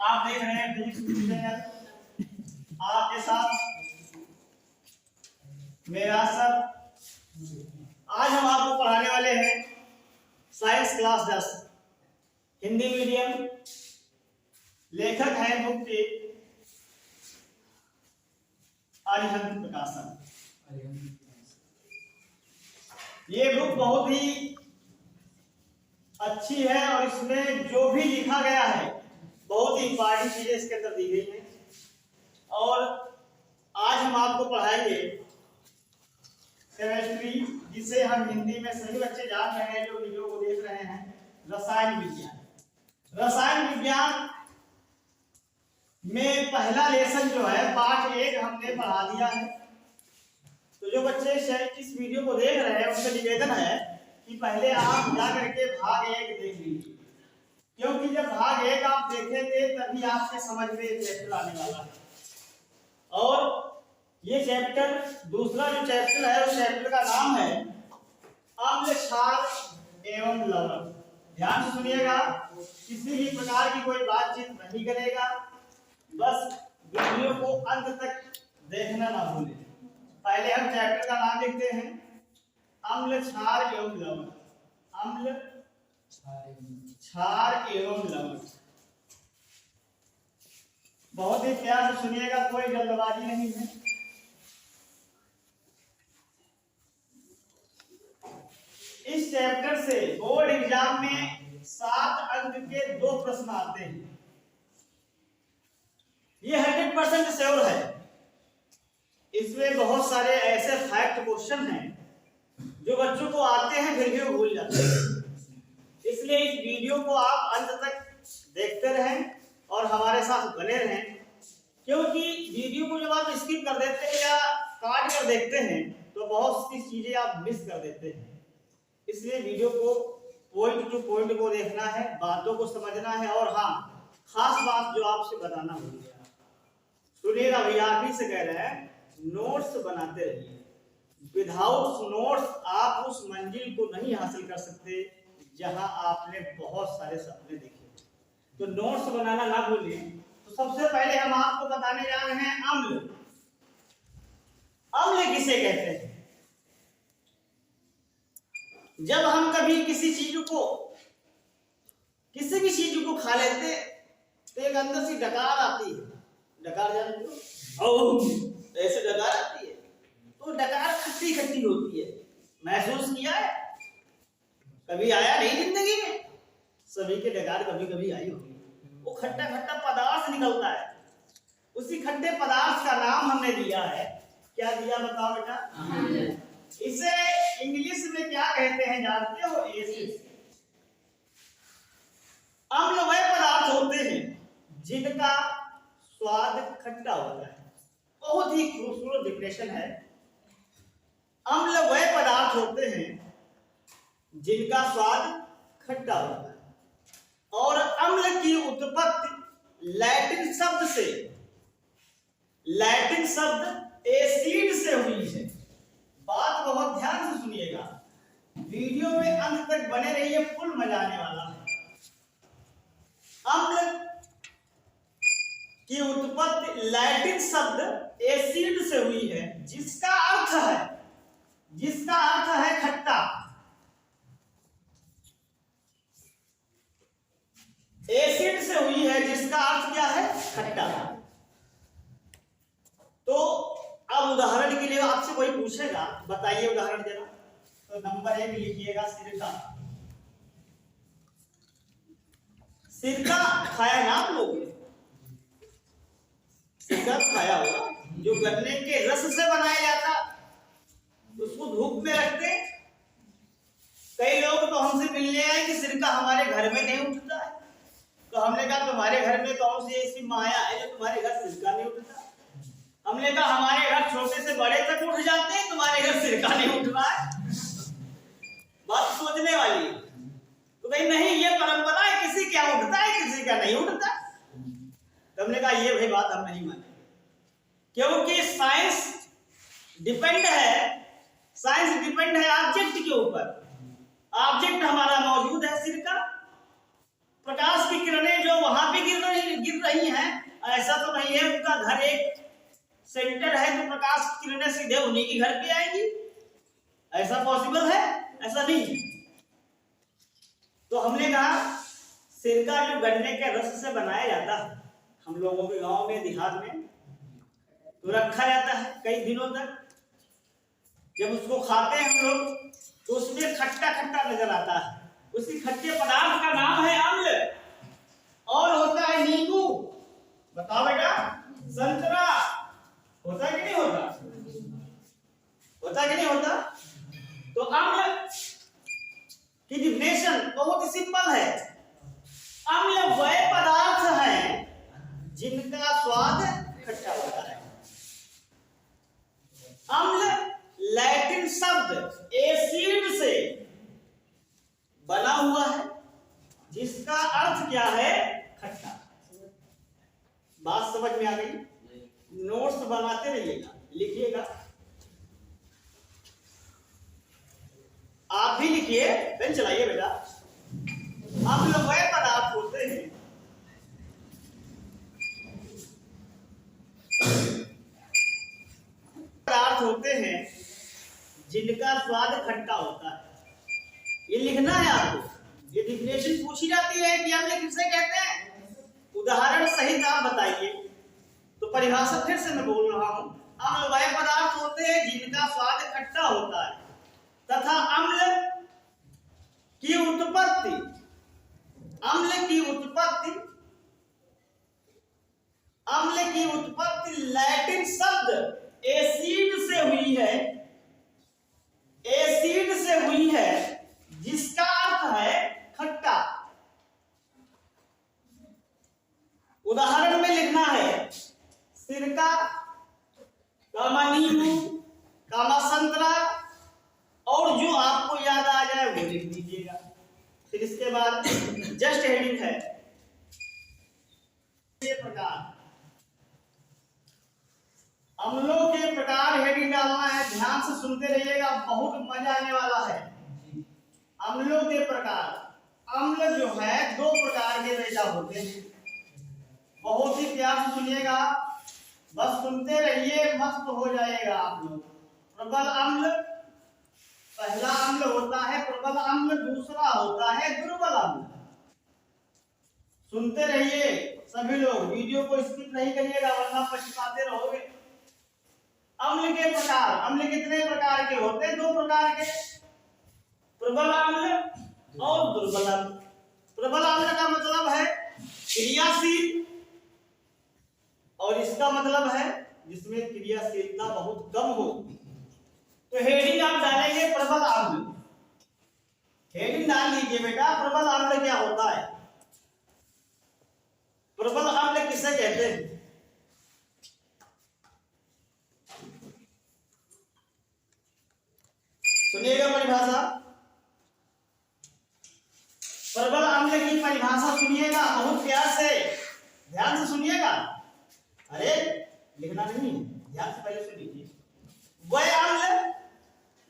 आप देख रहे हैं फिजिक्स चैनल। आपके साथ मेरा सर। आज हम आपको पढ़ाने वाले हैं साइंस क्लास 10 हिंदी मीडियम। लेखक हैं बुक के अरिहंत प्रकाशन। ये बुक बहुत ही अच्छी है और इसमें जो भी लिखा गया है बहुत ही इंपॉर्टेंट चीजें इसके अंदर दी गई हैं। और आज हम आपको पढ़ाएंगे केमिस्ट्री, जिसे हम हिंदी में सभी बच्चे जान रहे हैं जो वीडियो को देख रहे हैं, रसायन विज्ञान। रसायन विज्ञान में पहला लेसन जो है पार्ट 1 हमने पढ़ा दिया है। तो जो बच्चे इस वीडियो को देख रहे हैं उनसे निवेदन है कि पहले आप जा करके भाग 1 देख लीजिए, क्योंकि जब भाग 1 आप देखेंगे तभी आपके समझ में चैप्टर आने वाला है। और ये चैप्टर, दूसरा जो चैप्टर है उस चैप्टर का नाम है अम्ल, क्षार एवं लवण। ध्यान से सुनिएगा, किसी भी प्रकार की कोई बातचीत नहीं करेगा, बस वीडियो को अंत तक देखना ना भूलें। पहले हम चैप्टर का नाम लिखते हैं अम्ल, क्षार एवं लवण। अम्ल, क्षार एवं लवण। बहुत ही प्यार से सुनिएगा, कोई जल्दबाजी नहीं है। इस चैप्टर से बोर्ड एग्जाम में 7 अंक के 2 प्रश्न आते हैं। ये 100% श्योर है। इसमें बहुत सारे ऐसे फैक्ट क्वेश्चन हैं जो बच्चों को आते हैं फिर भी वो भूल जाते हैं। इसलिए इस वीडियो को आप अंत तक देखते रहें और हमारे साथ बने रहें, क्योंकि वीडियो को जब आप स्किप कर देते हैं या काट कर देखते हैं तो बहुत सी चीजें आप मिस कर देते हैं। इसलिए वीडियो को पॉइंट टू पॉइंट को देखना है, बातों को समझना है। और हाँ, खास बात जो आपसे बताना भूल गया, सुनिएगा भैया, आप ही से कह रहे हैं, नोट्स बनाते रहिए। विदाउट नोट्स आप उस मंजिल को नहीं हासिल कर सकते जहां आपने बहुत सारे सपने देखे। तो नोट्स बनाना ना भूलिए। तो सबसे पहले हम आपको बताने जा रहे हैं अम्ल। अम्ल किसे कहते हैं? जब हम कभी किसी चीज को, किसी भी चीज को खा लेते तो एक अंदर से डकार आती है। डकार जानते हो? ऐसे डकार आती है तो डकार खट्टी खट्टी होती है। महसूस किया है? कभी आया नहीं जिंदगी में? सभी के डकार कभी कभी आई होगी। वो खट्टा खट्टा पदार्थ निकलता है। उसी खट्टे पदार्थ का नाम हमने दिया है, क्या दिया बताओ बेटा? इसे इंग्लिश में क्या कहते हैं जानते हो? एसिड। अम्ल वह पदार्थ होते हैं जिनका स्वाद खट्टा होता है। बहुत ही खूबसूरत डिफिनेशन है। अम्ल वह पदार्थ होते हैं जिनका स्वाद खट्टा होता है। और अम्ल की उत्पत्ति लैटिन शब्द से, लैटिन शब्द एसिड से हुई है। बात बहुत ध्यान से सुनिएगा, वीडियो में अंत तक बने रहिए, फुल मजा आने वाला है। अम्ल की उत्पत्ति लैटिन शब्द एसिड से हुई है, जिसका अर्थ है खट्टा। एसिड से हुई है जिसका अर्थ क्या है? खट्टा। तो अब उदाहरण के लिए आपसे कोई पूछेगा, बताइए उदाहरण देना। तो नंबर 1 लिखिएगा, सिरका। सिरका खाया ना आप लोग? सिरका खाया होगा, जो गन्ने के रस से बनाया जाता, उसको धूप में रखते। कई लोग तो हमसे मिलने आए कि सिरका हमारे घर में नहीं उठता है। तो हमने कहा तुम्हारे घर में कौन सी ऐसी माया है जो तुम्हारे घर सिरका नहीं उठता? हमने कहा हमारे घर छोटे से बड़े तक उठ जाते हैं, तुम्हारे घर सिरका नहीं उठ रहा है। बात सोचने वाली। तो भाई नहीं, ये परंपरा है, किसी क्या उठता है किसी का नहीं उठता। तो हमने कहा ये भाई बात हम नहीं मानेंगे, क्योंकि साइंस डिपेंड है ऑब्जेक्ट के ऊपर। ऑब्जेक्ट हमारा मौजूद है सिरका। प्रकाश की किरणें जो वहां पे गिर रही ऐसा तो नहीं है उनका घर एक सेंटर है तो प्रकाश की किरणें सीधे उन्हीं के घर पे आएंगी, ऐसा पॉसिबल है? ऐसा नहीं। तो हमने कहा सिरका जो गन्ने के रस से बनाया जाता है हम लोगों के गांव में देहात में, तो रखा जाता है कई दिनों तक। जब उसको खाते हैं हम लोग तो उसमें खट्टा खट्टा नजर आता है। उसी खट्टे पदार्थ का नाम है अम्ल। और होता है नींबू, बताओ बेटा, संतरा, होता है कि नहीं होता? होता है कि नहीं होता? तो अम्ल की डिफिनेशन बहुत ही सिंपल है। अम्ल वह पदार्थ हैं जिनका स्वाद खट्टा होता है। अम्ल लैटिन शब्द एसिड से बना हुआ है जिसका अर्थ क्या है? खट्टा। बात समझ में आ गई? नोट्स बनाते रहिएगा, लिखिएगा। आप भी लिखिए, पेन चलाइए बेटा। अम्ल वह पदार्थ होते हैं जिनका स्वाद खट्टा होता है। ये लिखना है आपको। ये डिफिनेशन पूछी जाती है कि अम्ल किसे कहते हैं, उदाहरण सहित आप बताइए। तो परिभाषा फिर से मैं बोल रहा हूं। अम्ल वह पदार्थ होते हैं जिनका स्वाद खट्टा होता है तथा अम्ल की उत्पत्ति लैटिन शब्द एसिड से हुई है। एसिड से हुई है जिसका अर्थ है खट्टा। उदाहरण में लिखना है सिरका, कामा नींबू, कामा संतरा, और जो आपको याद आ जाए वो लिख दीजिएगा। फिर इसके बाद जस्ट हेडिंग है ये प्रकार, अम्लों के प्रकार हेडिंग डालना है। ध्यान से सुनते रहिएगा, बहुत मजा आने वाला है। अम्लों के प्रकार, अम्ल जो है दो प्रकार के पैदा होते हैं। बहुत ही प्यार से सुनिएगा, बस सुनते रहिए, मस्त हो जाएगा आप लोग। प्रबल अम्ल पहला अम्ल होता है प्रबल अम्ल, दूसरा होता है दुर्बल अम्ल। सुनते रहिए सभी लोग, वीडियो को स्किप नहीं करिएगा वरना पछताते रहोगे। अम्ल के प्रकार, अम्ल कितने प्रकार के होते हैं? दो प्रकार के, प्रबल अम्ल और दुर्बल अम्ल। प्रबल अम्ल का मतलब है क्रियाशील, और इसका मतलब है जिसमें क्रियाशीलता बहुत कम हो। तो हेडिंग आप डालेंगे प्रबल अम्ल। हेडिंग डाल लीजिए बेटा, प्रबल अम्ल क्या होता है? प्रबल अम्ल किसे कहते हैं? सुनिएगा परिभाषा, प्रबल अम्ल की परिभाषा सुनिएगा बहुत प्यार से, ध्यान से सुनिएगा। अरे लिखना नहीं है, ध्यान से पहले सुन लीजिए। वह अम्ल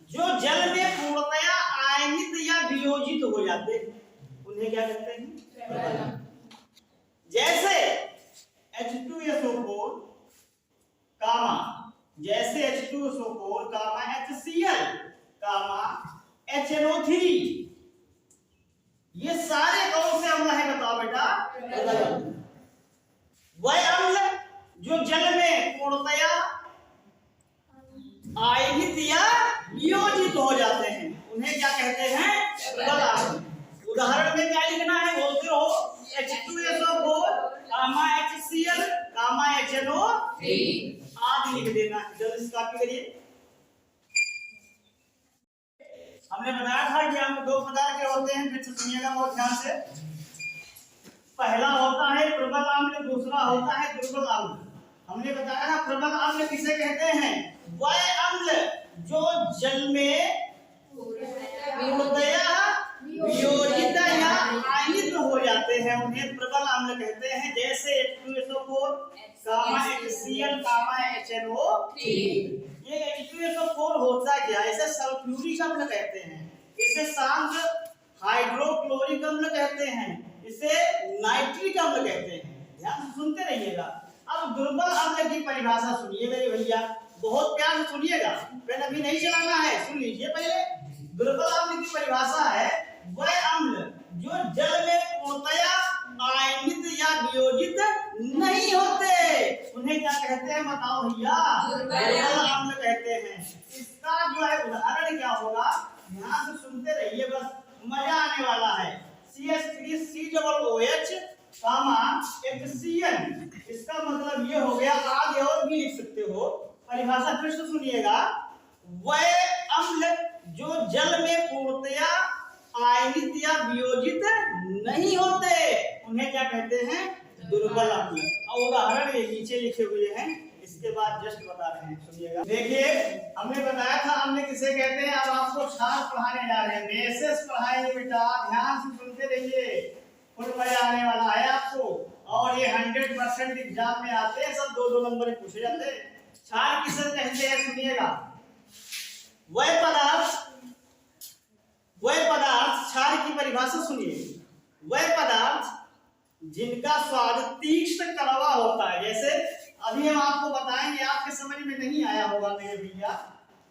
जो जल में पूर्णतया आयनित या वियोजित हो जाते हैं उन्हें क्या कहते हैं? जैसे H2SO4 कामा, जैसे H2SO4 कामा HCl कामा HNO3, ये सारे कौन से अम्ल है बताओ बेटा? वह अम्ल जो जल में पूर्णतया आयनित या वियोजित हो जाते हैं उन्हें क्या कहते हैं? प्रबल अम्ल। उदाहरण में क्या लिखना है बोलते हो? H2SO4 कामा HCl कामा HNO3 आदि लिख देना। जल्दी से कॉपी करिए। हमने बताया था कि हम दो प्रकार के होते हैं, फिर से सुनिएगा बहुत ध्यान से। पहला होता है प्रबल अम्ल, दूसरा होता है दुर्बल अम्ल। हमने बताया था प्रबल अम्ल किसे कहते हैं? वह अम्ल जो जल में पूर्णतया वियोजित या आयनित हो जाते हैं उन्हें प्रबल अम्ल कहते हैं। जैसे H2SO4 कामा HCl कामा HNO3। ये H2SO4 होता क्या? इसे सल्फ्यूरिक अम्ल कहते हैं, इसे शांत हाइड्रोक्लोरिक अम्ल कहते हैं, इसे नाइट्रिक अम्ल कहते हैं। ध्यान से सुनते रहिए। रहिएगा। अब दुर्बल अम्ल की परिभाषा सुनिए मेरे भैया, बहुत प्यार से सुनिएगा, पेन अभी नहीं चलाना है, सुन लीजिए पहले। दुर्बल अम्ल की परिभाषा है वह अम्ल जो जल में पूर्णतया आयनित या वियोजित नहीं होते, उन्हें क्या कहते हैं बताओ भैया? दुर्बल अम्ल कहते हैं। इसका जो है उदाहरण क्या होगा, ध्यान से सुनते रहिए, बस मजा आने वाला है। CH3COOH HCN, इसका मतलब ये हो गया, आगे और भी लिख सकते हो। परिभाषा फिर से सुनिएगा, वह अम्ल जो जल में पूर्णतया आयनित या वियोजित नहीं होते, उन्हें क्या कहते हैं? दुर्बल अम्ल। और उदाहरण ये नीचे लिखे हुए हैं, इसके बाद जस्ट बता रहे हैं, सुनिएगा। देखिए हमने बताया था अम्ल किसे कहते हैं, अब आपको क्षार पढ़ाने जा रहे हैं, बेसिस पढ़ाएंगे बेटा, ध्यान से सुनते रहिए, फुल मजा आने वाला है आपको। और ये 100% एग्जाम में आते हैं, सब 2-2 नंबर पूछे जाते हैं। क्षार किसे कहते हैं सुनिएगा, वह पदार्थ, क्षार की परिभाषा सुनिए, वह पदार्थ जिनका स्वाद तीक्ष्ण कड़वा होता है। जैसे अभी हम आपको बताएंगे, आपके समझ में नहीं आया होगा मेरे भैया,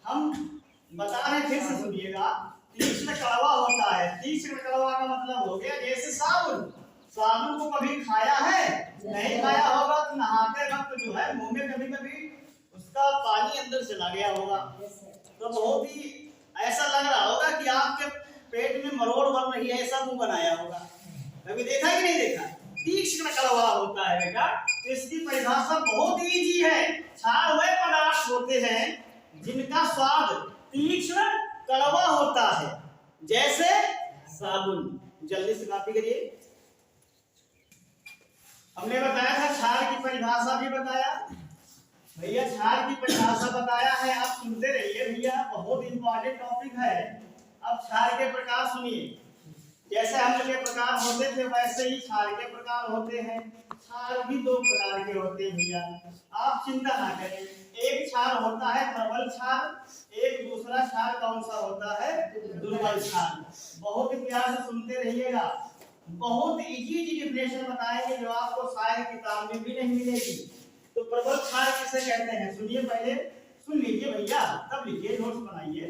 हम बता रहे हैं, फिर से सुनिएगा। तीक्ष्ण कड़वा होता है, तीक्ष्ण कड़वा का मतलब हो गया जैसे साबुन। साबुन को कभी खाया है? नहीं खाया होगा, तो नहाते वक्त जो है मुंह में कभी कभी उसका पानी अंदर चला गया होगा, तो बहुत ही ऐसा लग रहा होगा कि आपके पेट में मरोड़ बन रही है, ऐसा मुंह बनाया होगा। कभी देखा कि नहीं देखा? तीक्ष्ण कड़वा होता है बेटा। तो इसकी परिभाषा बहुत इजी है, क्षार वह पदार्थ होते हैं जिनका स्वाद तीक्ष्ण कड़वा होता है, जैसे साबुन। जल्दी से कॉपी करिए। हमने बताया था क्षार की परिभाषा भी बताया भैया, क्षार की परिभाषा बताया है, आप सुनते रहिए भैया, बहुत इंपॉर्टेंट टॉपिक है। अब क्षार के प्रकार सुनिए, जैसे अम्ल के प्रकार होते थे वैसे ही क्षार के प्रकार होते हैं। क्षार भी 2 प्रकार के होते हैं भैया, आप चिंता ना करें। एक क्षार होता है प्रबल क्षार, एक दूसरा क्षार कौन सा होता है? दुर्बल क्षार। बहुत ही प्यार से सुनते रहिएगा, बहुत इजी डिफिनेशन बताएंगे जो आपको शायद किताब में भी नहीं मिलेगी। तो प्रबल क्षार किसे कहते हैं सुनिए, पहले सुन लीजिए भैया, तब लिखिए, नोट्स बनाइए।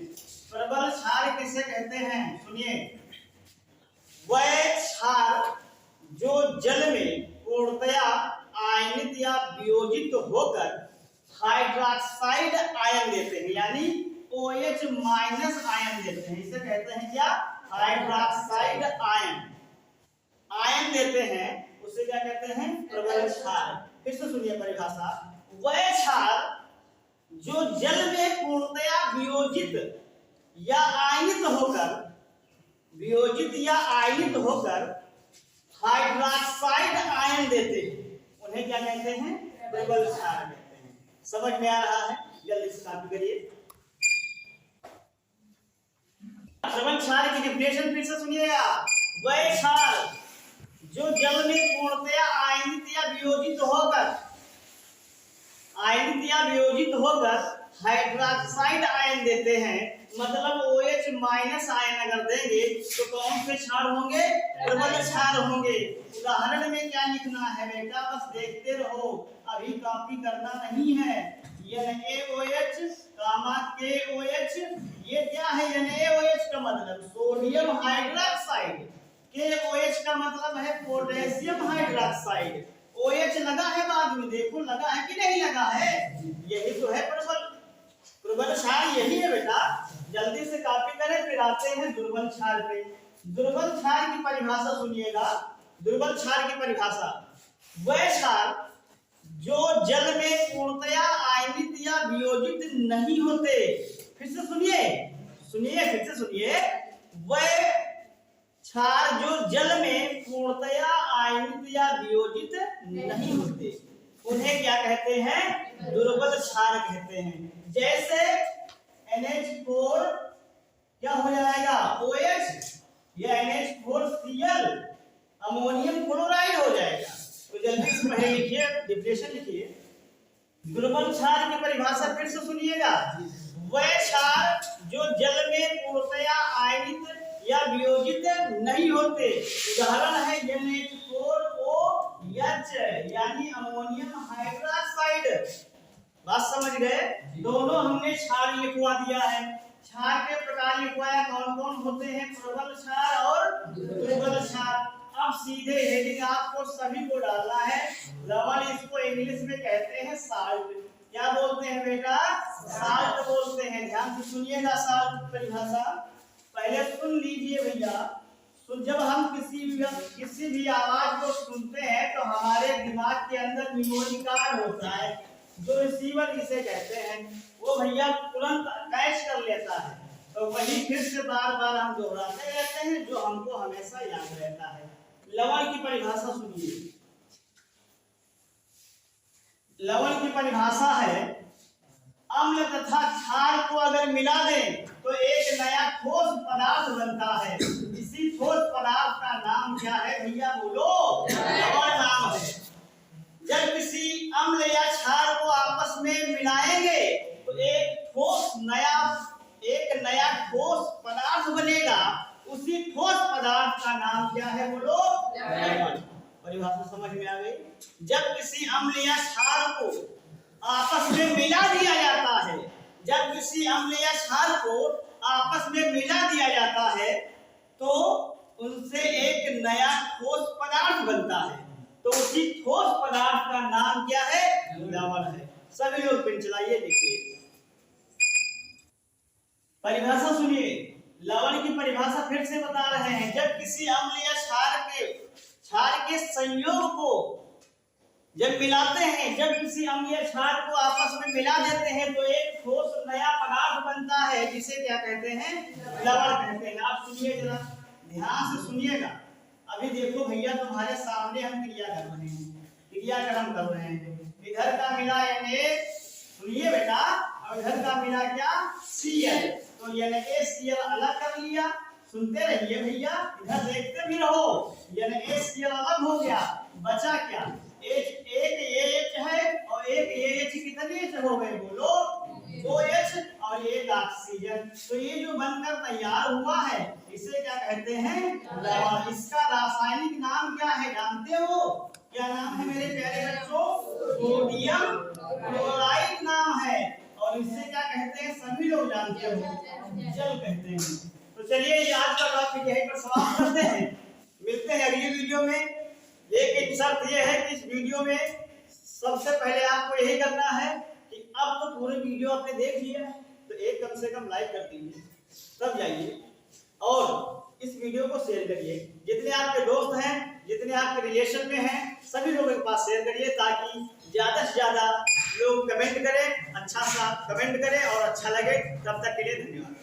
प्रबल क्षार किसे कहते हैं सुनिए, वह क्षार जो जल में पूर्णतया आयनित या वियोजित होकर हाइड्रोक्साइड आयन देते हैं, यानी OH माइनस आयन देते हैं। इसे कहते हैं क्या? Hydroxide ion. आयन देते हैं, उसे क्या कहते हैं? प्रबल क्षार। फिर से सुनिए परिभाषा, वह क्षार जो जल में पूर्णतया वियोजित या आयनित होकर हाइड्रोक्साइड आयन देते हैं, उन्हें क्या कहते हैं? प्रबल क्षार कहते हैं। समझ में आ रहा है? जल्दी से कॉपी करिए। प्रबल क्षार की डिफिनेशन फिर से सुनिएगा, वह क्षार जो जल में पूर्णतया आयनित या वियोजित होकर हाइड्रोक्साइड आयन देते हैं, मतलब OH माइनस आयन अगर देंगे तो कौन से क्षार होंगे? प्रबल क्षार होंगे। उदाहरण में क्या लिखना है बेटा, बस देखते रहो, अभी कॉपी करना नहीं है। NaOH, KOH, ये क्या है? NaOH का मतलब सोडियम हाइड्रोक्साइड, KOH का मतलब है पोटेशियम हाइड्रोक्साइड। OH लगा है बाद में, देखो लगा है कि नहीं लगा है, यही तो है प्रबल क्षार, यही है बेटा। जल्दी से कॉपी करें, फिर आते हैं दुर्बल क्षार पे। दुर्बल क्षार की परिभाषा सुनिएगा, दुर्बल क्षार की परिभाषा, वह क्षार जो जल में पूर्णतया आयनित या वियोजित नहीं होते। फिर से सुनिए, वह क्षार जो जल में पूर्णतया आयनित या वियोजित नहीं होते, उन्हें क्या कहते हैं? दुर्बल क्षार कहते हैं। जैसे NH4 क्या हो जाएगा? OH, या NH4Cl अमोनियम क्लोराइड हो जाएगा। तो जल्दी से पहले लिखिए, डिफिनेशन लिखिए। दुर्बल क्षार की परिभाषा फिर से सुनिएगा, वह क्षार जो जल में पूर्णतया आयनित या वियोजित नहीं होते। उदाहरण है NH4O H यानी अमोनियम हाइड्रोक्साइड। बात समझ गए? दोनों हमने क्षार लिखवा दिया है। क्षार के प्रकार लिखवाया, कौन कौन होते हैं? प्रबल क्षार और दुर्बल क्षार। अब सीधे हेडिंग आपको सभी को डालना है। लवण, इसको इंग्लिश में कहते हैं साल्ट। क्या बोलते हैं बेटा? साल्ट बोलते हैं। ध्यान से सुनिएगा साल्ट परिभाषा। पहले सुन लीजिए भैया। तो जब हम किसी भी आवाज को सुनते हैं तो हमारे दिमाग के अंदर मेमोरी कार्ड होता है, जो रिसीवर जिसे कहते हैं, वो भैया तुरंत कैच कर लेता है। तो वही फिर से बार बार हम दोहराते रहते हैं, जो हमको हमेशा याद रहता है। लवण की परिभाषा सुनिए। लवण की परिभाषा है, अम्ल तथा क्षार को अगर मिला दें तो एक नया ठोस पदार्थ बनता है। इसी ठोस पदार्थ का नाम क्या है भैया? बोलो। लवण नाम है। जब किसी अम्ल या क्षार को आपस में मिलाएंगे तो एक नया ठोस पदार्थ बनेगा। उसी ठोस पदार्थ का नाम क्या है? बोलो। लवण। परिभाषा समझ में आ गई? जब किसी अम्ल या क्षार को आपस में मिला दिया जाता है, जब किसी अम्ल या क्षार को आपस में मिला दिया जाता है तो उनसे एक नया ठोस पदार्थ बनता है। तो उसी ठोस पदार्थ का नाम क्या है? लवण है। सभी लोग पेन चलाइए, देखिए परिभाषा सुनिए। लवण की परिभाषा फिर से बता रहे हैं। जब किसी अम्ल या क्षार के संयोग को जब मिलाते हैं, जब किसी अम्ल या क्षार को आपस में मिला देते हैं तो एक ठोस नया पदार्थ बनता है, जिसे क्या कहते हैं? लवण कहते हैं। आप सुनिए, जरा ध्यान से सुनिएगा। अभी देखो भैया, तुम्हारे सामने हम क्रिया कर रहे हैं, क्रियाक्रम कर रहे हैं। इधर का मिला Na, सुनिए बेटा, और इधर का मिला क्या? Cl। तो NaCl अलग कर लिया। सुनते रहिए भैया, इधर देखते भी रहो। NaCl अलग हो गया, बचा क्या? एक AH है और एक AH कितने H हो गए? बोलो। 2H और एक ऑक्सीजन। तो ये जो बनकर तैयार हुआ है, इसे क्या कहते हैं? लवण। इसका रासायनिक नाम क्या है जानते हो? क्या नाम है मेरे प्यारे बच्चों? सोडियम क्लोराइड नाम है। और इसे क्या कहते हैं? सभी लोग जानते हो, जल कहते हैं। तो चलिए, आज का टॉपिक यहीं पर समाप्त करते हैं। मिलते हैं अगली वीडियो में। एक शर्त यह है कि इस वीडियो में सबसे पहले आपको यही करना है कि अब तो पूरे वीडियो आपने देख लिया है, तो एक कम से कम लाइक कर दीजिए, तब जाइए और इस वीडियो को शेयर करिए। जितने आपके दोस्त हैं, जितने आपके रिलेशन में हैं, सभी लोगों के पास शेयर करिए, ताकि ज्यादा से ज्यादा लोग कमेंट करें, अच्छा सा कमेंट करें और अच्छा लगे। तब तक के लिए धन्यवाद।